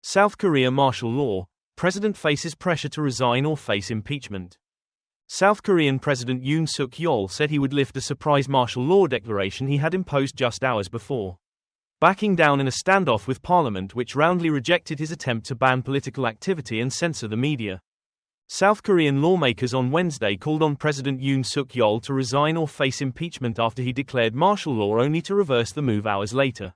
South Korea martial law, president faces pressure to resign or face impeachment. South Korean President Yoon Yeol said he would lift a surprise martial law declaration he had imposed just hours before, backing down in a standoff with Parliament which roundly rejected his attempt to ban political activity and censor the media. South Korean lawmakers on Wednesday called on President Yoon Yeol to resign or face impeachment after he declared martial law, only to reverse the move hours later,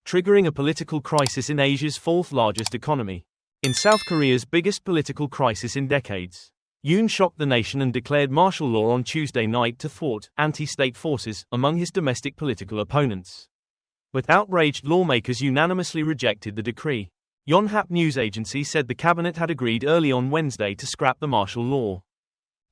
triggering a political crisis in Asia's fourth-largest economy. In South Korea's biggest political crisis in decades, Yoon shocked the nation and declared martial law on Tuesday night to thwart anti-state forces among his domestic political opponents. But outraged lawmakers unanimously rejected the decree. Yonhap news agency said the cabinet had agreed early on Wednesday to scrap the martial law.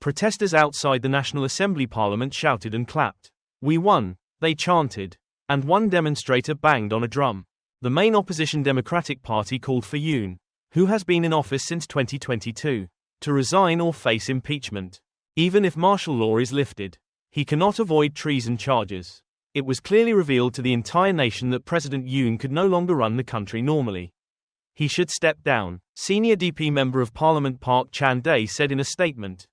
Protesters outside the National Assembly Parliament shouted and clapped. "We won," they chanted, and one demonstrator banged on a drum. The main opposition Democratic Party called for Yoon, who has been in office since 2022, to resign or face impeachment. Even if martial law is lifted, he cannot avoid treason charges. It was clearly revealed to the entire nation that President Yoon could no longer run the country normally. He should step down, senior DP Member of Parliament Park Chan-dae said in a statement.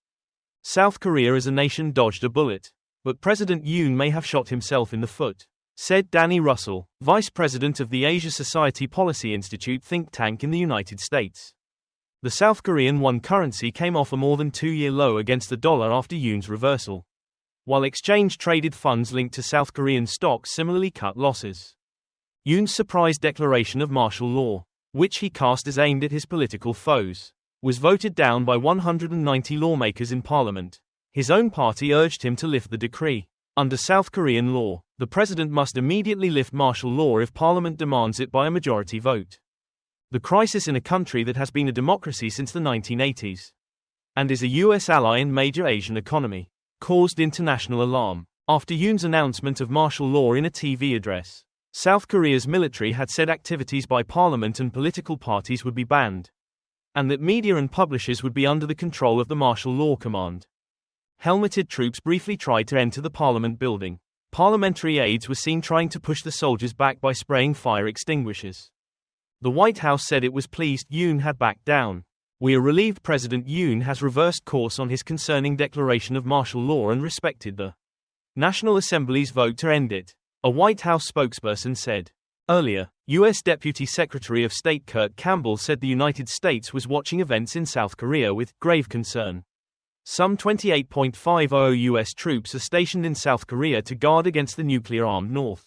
South Korea as a nation dodged a bullet, but President Yoon may have shot himself in the foot, said Danny Russell, vice president of the Asia Society Policy Institute think tank in the United States. The South Korean won currency came off a more than 2-year low against the dollar after Yoon's reversal, while exchange-traded funds linked to South Korean stocks similarly cut losses. Yoon's surprise declaration of martial law, which he cast as aimed at his political foes, was voted down by 190 lawmakers in parliament. His own party urged him to lift the decree. Under South Korean law, the president must immediately lift martial law if parliament demands it by a majority vote. The crisis in a country that has been a democracy since the 1980s, and is a U.S. ally and major Asian economy, caused international alarm. After Yoon's announcement of martial law in a TV address, South Korea's military had said activities by parliament and political parties would be banned, and that media and publishers would be under the control of the martial law command. Helmeted troops briefly tried to enter the parliament building. Parliamentary aides were seen trying to push the soldiers back by spraying fire extinguishers. The White House said it was pleased Yoon had backed down. "We are relieved President Yoon has reversed course on his concerning declaration of martial law and respected the National Assembly's vote to end it," a White House spokesperson said. Earlier, U.S. Deputy Secretary of State Kurt Campbell said the United States was watching events in South Korea with grave concern. Some 28.50 U.S. troops are stationed in South Korea to guard against the nuclear-armed North.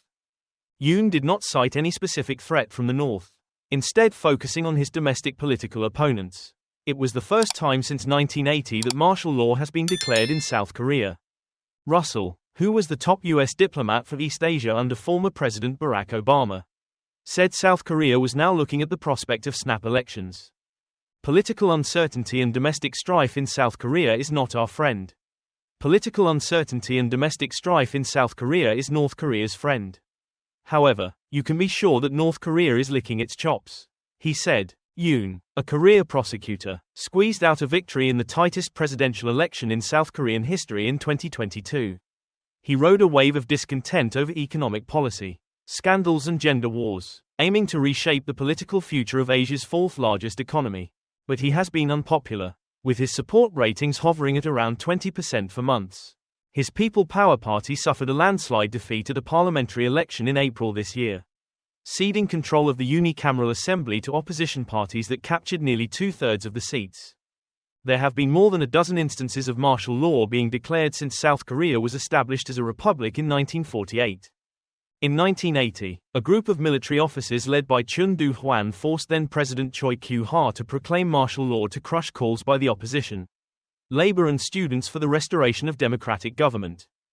Yoon did not cite any specific threat from the North, instead focusing on his domestic political opponents. It was the first time since 1980 that martial law has been declared in South Korea. Russell, who was the top U.S. diplomat for East Asia under former President Barack Obama, said South Korea was now looking at the prospect of snap elections. Political uncertainty and domestic strife in South Korea is not our friend. Political uncertainty and domestic strife in South Korea is North Korea's friend. However, you can be sure that North Korea is licking its chops, he said. Yoon, a career prosecutor, squeezed out a victory in the tightest presidential election in South Korean history in 2022. He rode a wave of discontent over economic policy, scandals and gender wars, aiming to reshape the political future of Asia's fourth-largest economy. But he has been unpopular, with his support ratings hovering at around 20% for months. His People Power Party suffered a landslide defeat at a parliamentary election in April this year, ceding control of the unicameral assembly to opposition parties that captured nearly 2/3 of the seats. There have been more than a dozen instances of martial law being declared since South Korea was established as a republic in 1948. In 1980, a group of military officers led by Chun Doo-hwan forced then-President Choi Kyu-ha to proclaim martial law to crush calls by the opposition, labor and students for the restoration of democratic government.